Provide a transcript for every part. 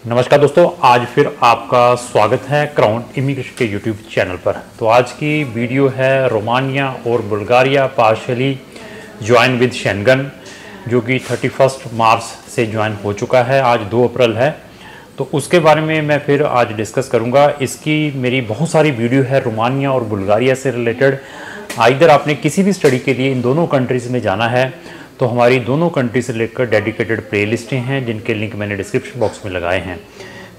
नमस्कार दोस्तों, आज फिर आपका स्वागत है क्राउन इमिग्रेशन के यूट्यूब चैनल पर। तो आज की वीडियो है रोमानिया और Bulgaria partially join with Schengen, जो कि 31 मार्च से ज्वाइन हो चुका है। आज 2 अप्रैल है, तो उसके बारे में मैं फिर आज डिस्कस करूंगा। इसकी मेरी बहुत सारी वीडियो है रोमानिया और बुल्गारिया से रिलेटेड। आइदर आपने किसी भी स्टडी के लिए इन दोनों कंट्रीज़ में जाना है तो हमारी दोनों कंट्री से लेकर डेडिकेटेड प्लेलिस्टें हैं, जिनके लिंक मैंने डिस्क्रिप्शन बॉक्स में लगाए हैं।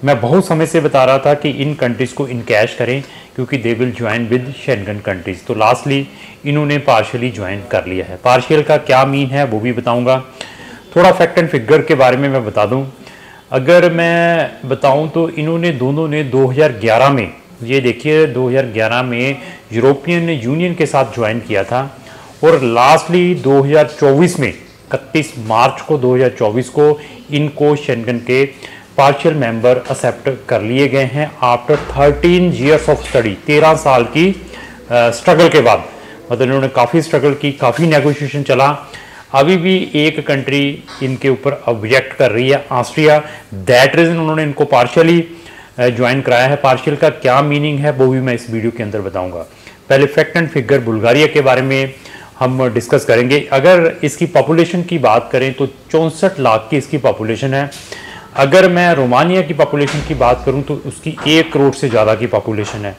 मैं बहुत समय से बता रहा था कि इन कंट्रीज़ को इनकैश करें, क्योंकि they will join with Schengen countries. तो लास्टली इन्होंने पार्शियली ज्वाइन कर लिया है। पार्शियल का क्या मीन है वो भी बताऊंगा। थोड़ा फैक्ट एंड फिगर के बारे में मैं बता दूं। अगर मैं बताऊं तो इन्होंने दोनों ने 2011 में, ये देखिए 2011 में यूरोपियन यूनियन के साथ ज्वाइन किया था, और लास्टली 2024 में 31 मार्च को 2024 को इनको शेंगन के पार्शियल मेंबर एक्सेप्ट कर लिए गए हैं आफ्टर 13 ईयर्स ऑफ स्टडी। 13 साल की स्ट्रगल के बाद, मतलब इन्होंने काफ़ी स्ट्रगल की, काफ़ी नेगोशिएशन चला। अभी भी एक कंट्री इनके ऊपर ऑब्जेक्ट कर रही है, ऑस्ट्रिया। दैट रीज़न उन्होंने इनको पार्शियली ज्वाइन कराया है। पार्शियल का क्या मीनिंग है वो भी मैं इस वीडियो के अंदर बताऊंगा। पहले फैक्ट एंड फिगर बुल्गारिया के बारे में हम डिस्कस करेंगे। अगर इसकी पॉपुलेशन की बात करें तो 64 लाख की इसकी पॉपुलेशन है। अगर मैं रोमानिया की पॉपुलेशन की बात करूं तो उसकी 1 करोड़ से ज़्यादा की पॉपुलेशन है।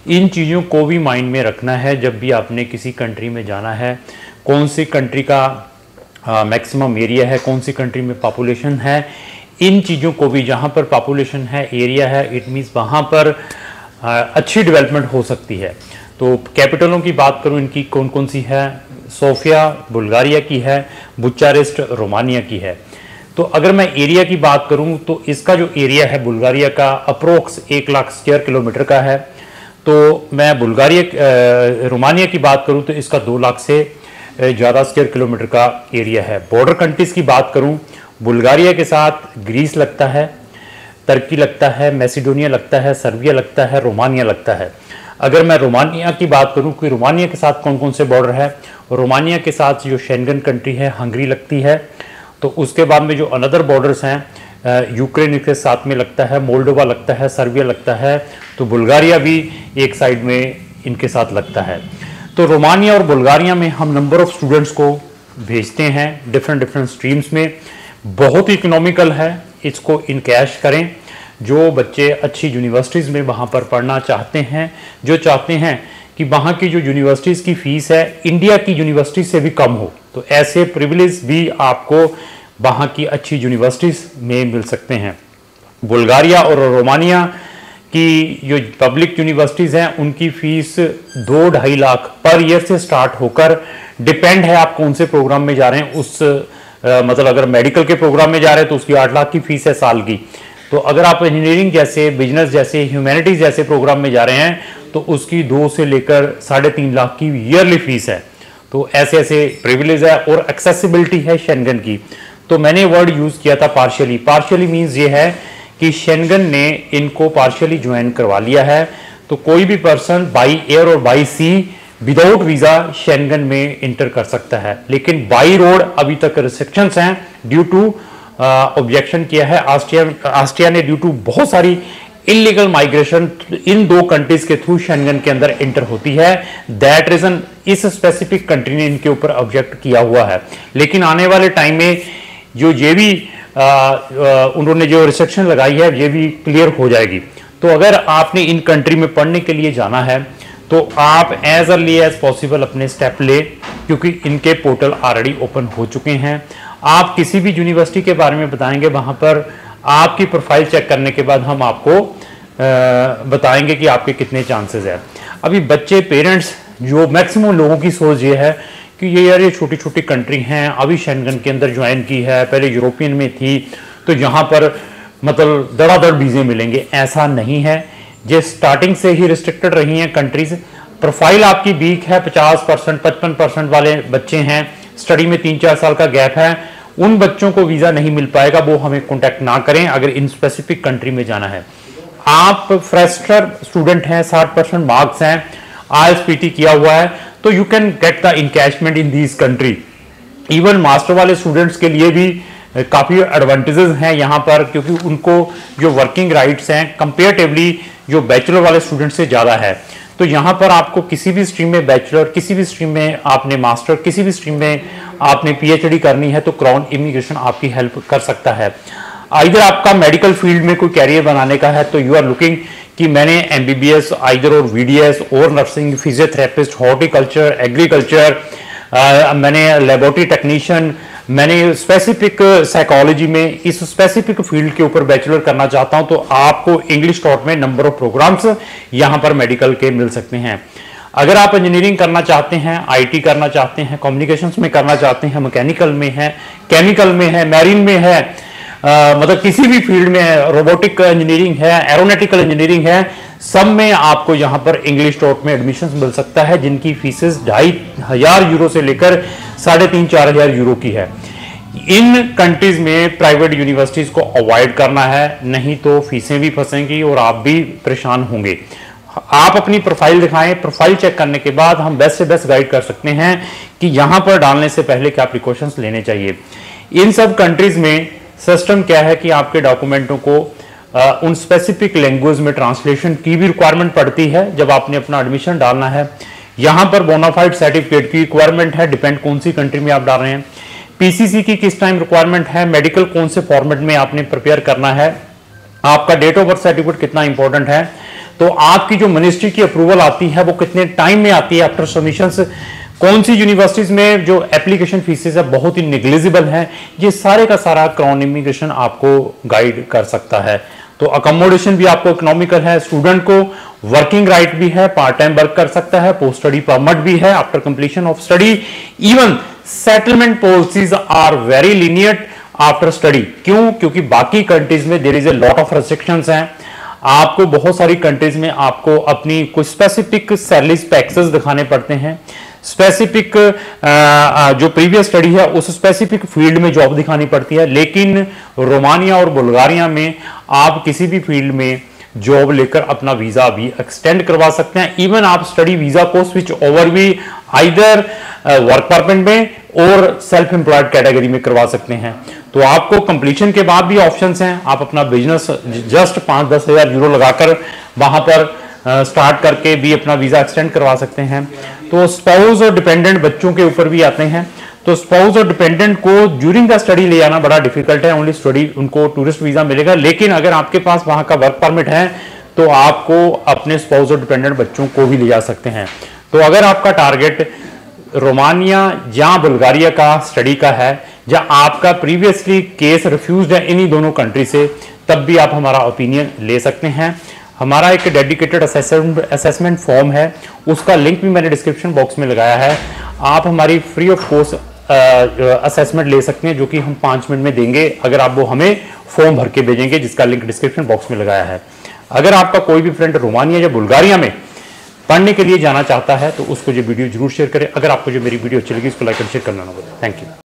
इन चीज़ों को भी माइंड में रखना है जब भी आपने किसी कंट्री में जाना है। कौन सी कंट्री का मैक्सिमम एरिया है, कौन सी कंट्री में पॉपुलेशन है, इन चीज़ों को भी, जहाँ पर पॉपुलेशन है, एरिया है, इट मीन्स वहाँ पर अच्छी डेवलपमेंट हो सकती है। तो कैपिटलों की बात करूँ इनकी कौन कौन सी है, सोफिया बुल्गारिया की है, बुचारेस्ट रोमानिया की है। तो अगर मैं एरिया की बात करूं तो इसका जो एरिया है बुल्गारिया का अप्रोक्स 1 लाख स्क्वायर किलोमीटर का है। तो मैं रोमानिया की बात करूं तो इसका 2 लाख से ज़्यादा स्क्वायर किलोमीटर का एरिया है। बॉर्डर कंट्रीज़ की बात करूं, बुल्गारिया के साथ ग्रीस लगता है, तुर्की लगता है, मैसिडोनिया लगता है, सर्बिया लगता है, रोमानिया लगता है। अगर मैं रोमानिया की बात करूं कि रोमानिया के साथ कौन कौन से बॉर्डर है, रोमानिया के साथ जो शेंगन कंट्री है हंगरी लगती है। तो उसके बाद में जो अनदर बॉर्डर्स हैं, यूक्रेन के साथ में लगता है, मोल्डोवा लगता है, सर्बिया लगता है। तो बुल्गारिया भी एक साइड में इनके साथ लगता है। तो रोमानिया और बुल्गारिया में हम नंबर ऑफ स्टूडेंट्स को भेजते हैं डिफरेंट स्ट्रीम्स में। बहुत इकोनॉमिकल है, इसको इनकैश करें। जो बच्चे अच्छी यूनिवर्सिटीज़ में वहाँ पर पढ़ना चाहते हैं, जो चाहते हैं कि वहाँ की जो यूनिवर्सिटीज़ की फ़ीस है इंडिया की यूनिवर्सिटी से भी कम हो, तो ऐसे प्रिविलेज भी आपको वहाँ की अच्छी यूनिवर्सिटीज़ में मिल सकते हैं। बुल्गारिया और रोमानिया की जो पब्लिक यूनिवर्सिटीज़ हैं उनकी फ़ीस 2-2.5 लाख पर ईयर से स्टार्ट होकर, डिपेंड है आप कौन से प्रोग्राम में जा रहे हैं उस मतलब अगर मेडिकल के प्रोग्राम में जा रहे हैं तो उसकी 8 लाख की फ़ीस है साल की। तो अगर आप इंजीनियरिंग जैसे, बिजनेस जैसे, ह्यूमैनिटीज़ जैसे प्रोग्राम में जा रहे हैं तो उसकी 2 से लेकर 3.5 लाख की ईयरली फीस है। तो ऐसे ऐसे प्रिविलेज है और एक्सेसिबिलिटी है शेंगन की। तो मैंने वर्ड यूज़ किया था पार्शियली। पार्शियली मीन्स ये है कि शेंगन ने इनको पार्शियली ज्वाइन करवा लिया है। तो कोई भी पर्सन बाई एयर और by sea without visa Schengen में इंटर कर सकता है, लेकिन बाई रोड अभी तक रिस्ट्रिक्शंस हैं ड्यू टू ऑब्जेक्शन किया है ऑस्ट्रिया ने, ड्यू टू बहुत सारी इलीगल माइग्रेशन इन 2 कंट्रीज के थ्रू शेंगन के अंदर एंटर होती है। दैट रीजन इस स्पेसिफिक कंट्री ने इनके ऊपर ऑब्जेक्ट किया हुआ है। लेकिन आने वाले टाइम में जो ये भी उन्होंने जो रिस्ट्रिक्शन लगाई है ये भी क्लियर हो जाएगी। तो अगर आपने इन कंट्री में पढ़ने के लिए जाना है तो आप एज अर्ली एज पॉसिबल अपने स्टेप ले, क्योंकि इनके पोर्टल ऑलरेडी ओपन हो चुके हैं। आप किसी भी यूनिवर्सिटी के बारे में बताएंगे, वहाँ पर आपकी प्रोफाइल चेक करने के बाद हम आपको बताएंगे कि आपके कितने चांसेस हैं। अभी बच्चे, पेरेंट्स, जो मैक्सिमम लोगों की सोच ये है कि ये यार ये छोटी छोटी कंट्री हैं, अभी शेंगन के अंदर ज्वाइन की है, पहले यूरोपियन में थी तो यहाँ पर मतलब धड़ाधड़ वीज़े मिलेंगे। ऐसा नहीं है। ये स्टार्टिंग से ही रिस्ट्रिक्टेड रही हैं कंट्रीज। प्रोफाइल आपकी वीक है, 50%, 55% वाले बच्चे हैं, स्टडी में 3-4 साल का गैप है, उन बच्चों को वीज़ा नहीं मिल पाएगा। वो हमें कॉन्टैक्ट ना करें अगर इन स्पेसिफिक कंट्री में जाना है। आप फ्रेशर स्टूडेंट हैं, 60% मार्क्स हैं, IELTS किया हुआ है, तो you can get the encashment in these country. Even master वाले स्टूडेंट्स के लिए भी काफ़ी एडवांटेजेस हैं यहाँ पर, क्योंकि उनको जो वर्किंग राइट्स हैं कंपेरेटिवली जो बैचलर वाले स्टूडेंट से ज़्यादा है। तो यहाँ पर आपको किसी भी स्ट्रीम में बैचलर, किसी भी स्ट्रीम में आपने मास्टर, किसी भी स्ट्रीम में आपने पीएचडी करनी है तो क्राउन इमिग्रेशन आपकी हेल्प कर सकता है। आइदर आपका मेडिकल फील्ड में कोई कैरियर बनाने का है तो यू आर लुकिंग कि मैंने एमबीबीएस आइदर और वीडीएस और नर्सिंग, फिजियोथेरेपिस्ट, हॉर्टिकल्चर, एग्रीकल्चर, मैंने लेबोरेटरी टेक्नीशियन, मैंने स्पेसिफिक साइकोलॉजी में इस स्पेसिफिक फील्ड के ऊपर बैचलर करना चाहता हूं तो आपको इंग्लिश टॉट में नंबर ऑफ प्रोग्राम्स यहां पर मेडिकल के मिल सकते हैं। अगर आप इंजीनियरिंग करना चाहते हैं, आईटी करना चाहते हैं, कम्युनिकेशंस में करना चाहते हैं, मैकेनिकल में है, केमिकल में है, मैरीन में है, मतलब किसी भी फील्ड में है, रोबोटिक इंजीनियरिंग है, एरोनॉटिकल इंजीनियरिंग है, सब में आपको यहाँ पर इंग्लिश टॉट में एडमिशन मिल सकता है, जिनकी फीसेस 2,500 यूरो से लेकर 3,500-4,000 यूरो की है। इन कंट्रीज में प्राइवेट यूनिवर्सिटीज को अवॉइड करना है, नहीं तो फीसें भी फंसेंगी और आप भी परेशान होंगे। आप अपनी प्रोफाइल दिखाएं, प्रोफाइल चेक करने के बाद हम बेस्ट से बेस्ट गाइड कर सकते हैं कि यहां पर डालने से पहले क्या प्रिकॉशंस लेने चाहिए। इन सब कंट्रीज में सिस्टम क्या है कि आपके डॉक्यूमेंटों को उन स्पेसिफिक लैंग्वेज में ट्रांसलेशन की भी रिक्वायरमेंट पड़ती है जब आपने अपना एडमिशन डालना है। यहां पर बोनाफाइड सर्टिफिकेट की रिक्वायरमेंट है, डिपेंड कौन सी कंट्री में आप डाल रहे हैं। पीसीसी की किस टाइम रिक्वायरमेंट है, मेडिकल कौन से फॉर्मेट में आपने प्रिपेयर करना है, आपका डेट ऑफ बर्थ सर्टिफिकेट कितना इंपॉर्टेंट है, तो आपकी जो मिनिस्ट्री की अप्रूवल आती है वो कितने टाइम में आती है आफ्टर सबमिशंस, कौन सी यूनिवर्सिटीज में जो एप्लीकेशन फीसेस है बहुत ही निग्लिजिबल है, ये सारे का सारा क्राउन इमिग्रेशन आपको गाइड कर सकता है। तो अकोमोडेशन भी आपको इकोनॉमिकल है, स्टूडेंट को वर्किंग राइट भी है, पार्ट टाइम वर्क कर सकता है, पोस्ट स्टडी परमिट भी है after completion of study. Even settlement policies are very lenient after study. क्यों? क्योंकि बाकी कंट्रीज में there is a lot of restrictions हैं। आपको बहुत सारी कंट्रीज में आपको अपनी कुछ स्पेसिफिक सैलरीज पैक्सेस दिखाने पड़ते हैं, स्पेसिफिक जो प्रीवियस स्टडी है उस स्पेसिफिक फील्ड में जॉब दिखानी पड़ती है। लेकिन रोमानिया और बुल्गारिया में आप किसी भी फील्ड में जॉब लेकर अपना वीजा भी एक्सटेंड करवा सकते हैं। इवन आप स्टडी वीजा को स्विच ओवर भी आइदर वर्क परमिट में और सेल्फ एम्प्लॉयड कैटेगरी में करवा सकते हैं। तो आपको कंप्लीशन के बाद भी ऑप्शंस हैं, आप अपना बिजनेस जस्ट 5-10 हज़ार यूरो लगाकर वहां पर स्टार्ट करके भी अपना वीजा एक्सटेंड करवा सकते हैं। तो स्पाउस और डिपेंडेंट बच्चों के ऊपर भी आते हैं। तो स्पाउस और डिपेंडेंट को ड्यूरिंग द स्टडी ले आना बड़ा डिफिकल्ट है, ओनली स्टडी उनको टूरिस्ट वीजा मिलेगा। लेकिन अगर आपके पास वहां का वर्क परमिट है तो आपको अपने स्पाउस और डिपेंडेंट बच्चों को भी ले जा सकते हैं। तो अगर आपका टारगेट रोमानिया या बुल्गारिया का स्टडी का है, या आपका प्रीवियसली केस रिफ्यूज्ड है इन्हीं दोनों कंट्री से, तब भी आप हमारा ओपिनियन ले सकते हैं। हमारा एक डेडिकेटेड असेसमेंट फॉर्म है, उसका लिंक भी मैंने डिस्क्रिप्शन बॉक्स में लगाया है। आप हमारी फ्री ऑफ कॉस्ट असेसमेंट ले सकते हैं, जो कि हम 5 मिनट में देंगे अगर आप वो हमें फॉर्म भर के भेजेंगे, जिसका लिंक डिस्क्रिप्शन बॉक्स में लगाया है। अगर आपका कोई भी फ्रेंड रोमानिया या बुल्गारिया में पढ़ने के लिए जाना चाहता है तो उसको ये वीडियो जरूर शेयर करें। अगर आपको जो मेरी वीडियो अच्छी लगी उसको लाइक एंड शेयर करना ना भूलें। Thank you.